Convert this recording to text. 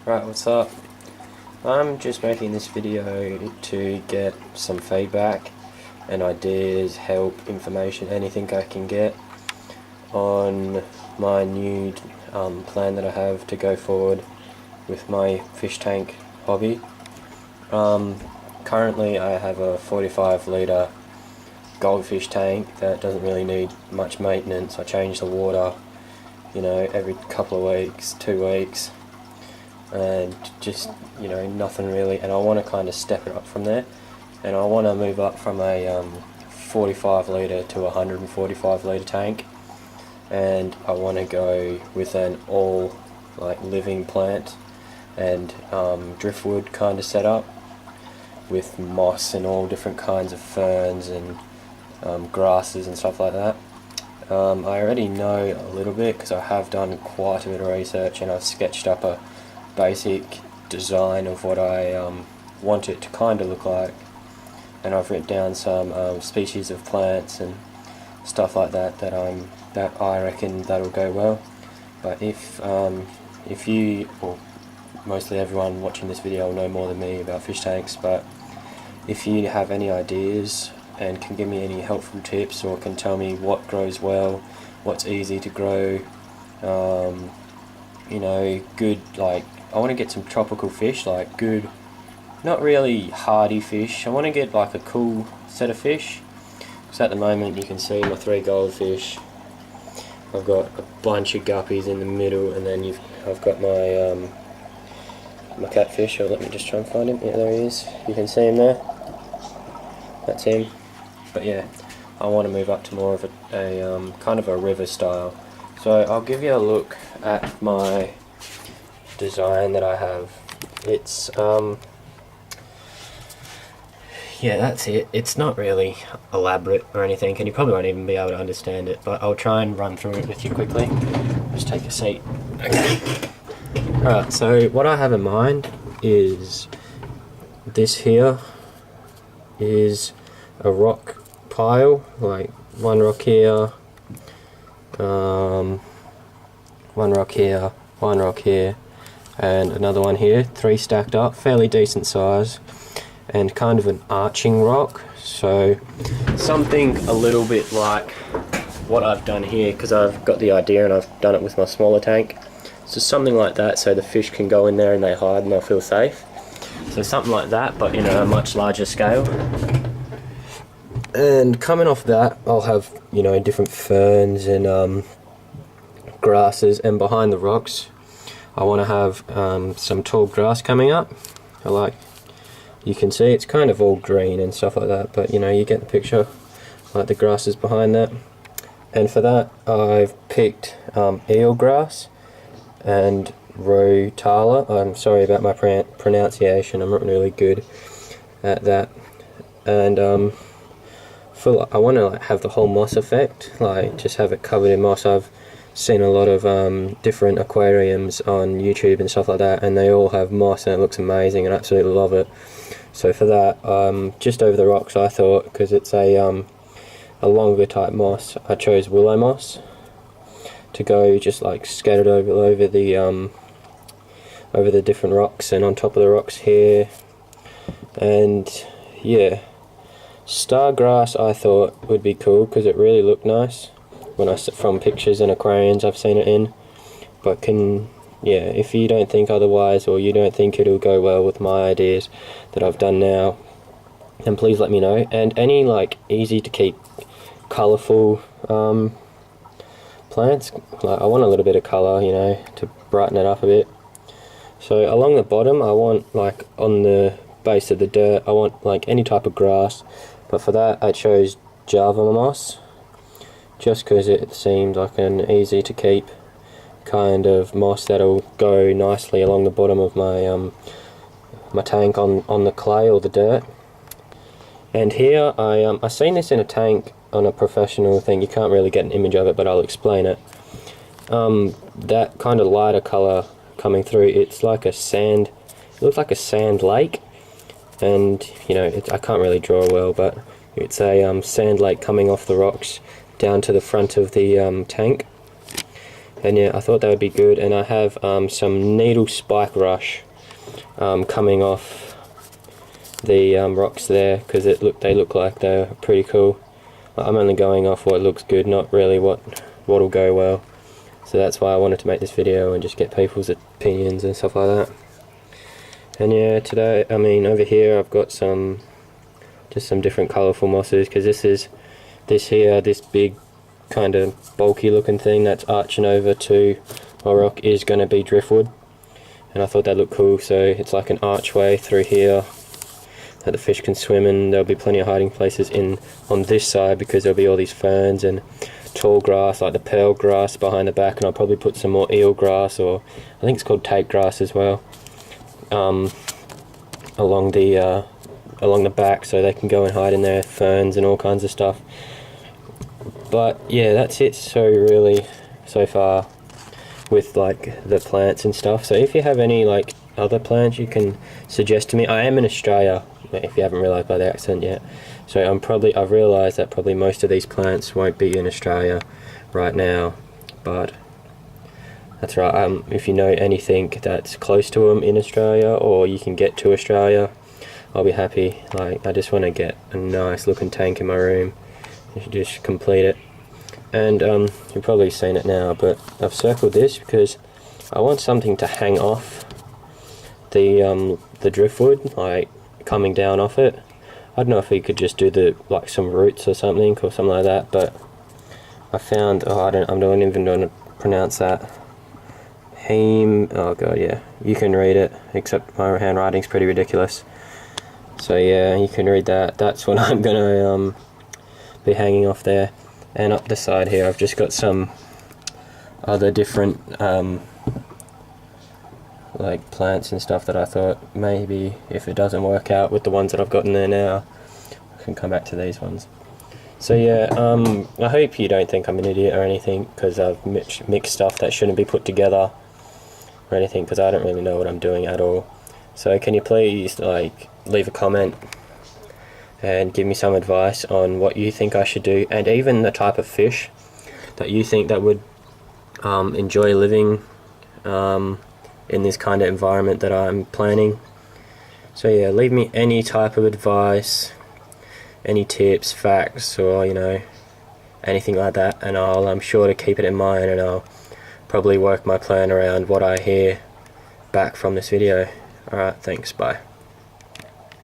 Right, what's up? I'm just making this video to get some feedback and ideas, help, information, anything I can get on my new plan that I have to go forward with my fish tank hobby. Currently I have a 45 litre goldfish tank that doesn't really need much maintenance. I change the water, every couple of weeks, 2 weeks, and just nothing really, and I want to kind of step it up from there, and I want to move up from a 45 litre to a 145 litre tank, and I want to go with an all living plant and driftwood kind of setup with moss and all different kinds of ferns and grasses and stuff like that. I already know a little bit because I have done quite a bit of research, and I've sketched up a basic design of what I want it to kind of look like, and I've written down some species of plants and stuff like that that I reckon that'll go well. But if you, or mostly everyone watching this video, will know more than me about fish tanks, but if you have any ideas and can give me any helpful tips, or can tell me what grows well, what's easy to grow, good, I want to get some tropical fish, good, not really hardy fish. I want to get a cool set of fish, because at the moment you can see my 3 goldfish. I've got a bunch of guppies in the middle, and then I've got my my catfish. Or let me just try and find him. Yeah, there he is. You can see him there. That's him. But yeah, I want to move up to more of a kind of a river style. So I'll give you a look at my design that I have. It's yeah, that's it. It's not really elaborate or anything, and you probably won't even be able to understand it, but I'll try and run through it with you quickly. Just take a seat. Okay. Alright, so what I have in mind is this here is a rock pile, one rock here, one rock here, one rock here, and another one here, 3 stacked up, fairly decent size, and kind of an arching rock. So something a little bit like what I've done here, because I've got the idea and I've done it with my smaller tank. So something like that, so the fish can go in there and they hide and they'll feel safe. So something like that, but in a much larger scale. And coming off that, I'll have different ferns and grasses, and behind the rocks I want to have some tall grass coming up. You can see it's kind of all green and stuff like that, but you get the picture, the grasses behind that. And for that I've picked eelgrass and rotala. I'm sorry about my pronunciation, I'm not really good at that. And I want to have the whole moss effect, just have it covered in moss. I've seen a lot of different aquariums on YouTube and stuff like that, and they all have moss, and it looks amazing, and I absolutely love it. So for that, just over the rocks, I thought, because it's a longer type moss, I chose willow moss to go just scattered over the different rocks and on top of the rocks here. And yeah, star grass I thought would be cool because it really looked nice from pictures and aquariums I've seen it in. But if you don't think otherwise, or you don't think it'll go well with my ideas that I've done now, then please let me know. And any easy to keep colourful plants, I want a little bit of colour, to brighten it up a bit. So along the bottom I want, on the base of the dirt, I want any type of grass, but for that I chose Java moss, just because it seemed like an easy to keep kind of moss that'll go nicely along the bottom of my my tank on the clay or the dirt. And here I seen this in a tank on a professional thing. You can't really get an image of it, but I'll explain it. That kind of lighter colour coming through, it's like a sand, it looks like a sand lake, and I can't really draw well, but it's a sand lake coming off the rocks down to the front of the tank. And yeah, I thought that would be good. And I have some needle spike rush coming off the rocks there, because they look like they're pretty cool. I'm only going off what looks good, not really what'll go well. So that's why I wanted to make this video and just get people's opinions and stuff like that. And yeah, today, I mean, over here I've got just some different colourful mosses, because this big kind of bulky looking thing that's arching over to my rock is going to be driftwood, and I thought that looked cool. So it's like an archway through here that the fish can swim in. There'll be plenty of hiding places on this side, because there'll be all these ferns and tall grass like the pearl grass behind the back, and I'll probably put some more eel grass, or I think it's called take grass as well, along the back, so they can go and hide in there, ferns and all kinds of stuff. But yeah, that's it so far with like the plants and stuff. So if you have any like other plants you can suggest to me. I am in Australia, if you haven't realised by the accent yet. So I've realised that probably most of these plants won't be in Australia right now, but that's right. If you know anything that's close to them in Australia, or you can get to Australia, I'll be happy. Like, I just want to get a nice looking tank in my room, just complete it. And you've probably seen it now, but I've circled this because I want something to hang off the driftwood, like coming down off it. I don't know if we could just do like some roots or something like that, but I found, I don't even know how to pronounce that. Oh god, yeah, you can read it, except my handwriting's pretty ridiculous. So yeah, you can read that. That's what I'm gonna be hanging off there. And up the side here, I've just got some other different like plants and stuff that I thought maybe if it doesn't work out with the ones that I've got in there now, I can come back to these ones. So yeah, I hope you don't think I'm an idiot or anything because I've mixed stuff that shouldn't be put together or anything, because I don't really know what I'm doing at all. So can you please like leave a comment and give me some advice on what you think I should do, and even the type of fish that you think that would enjoy living in this kind of environment that I'm planning. So yeah, leave me any type of advice, any tips, facts, or you know, anything like that, and I'm sure to keep it in mind, and I'll probably work my plan around what I hear back from this video. Alright, thanks, bye.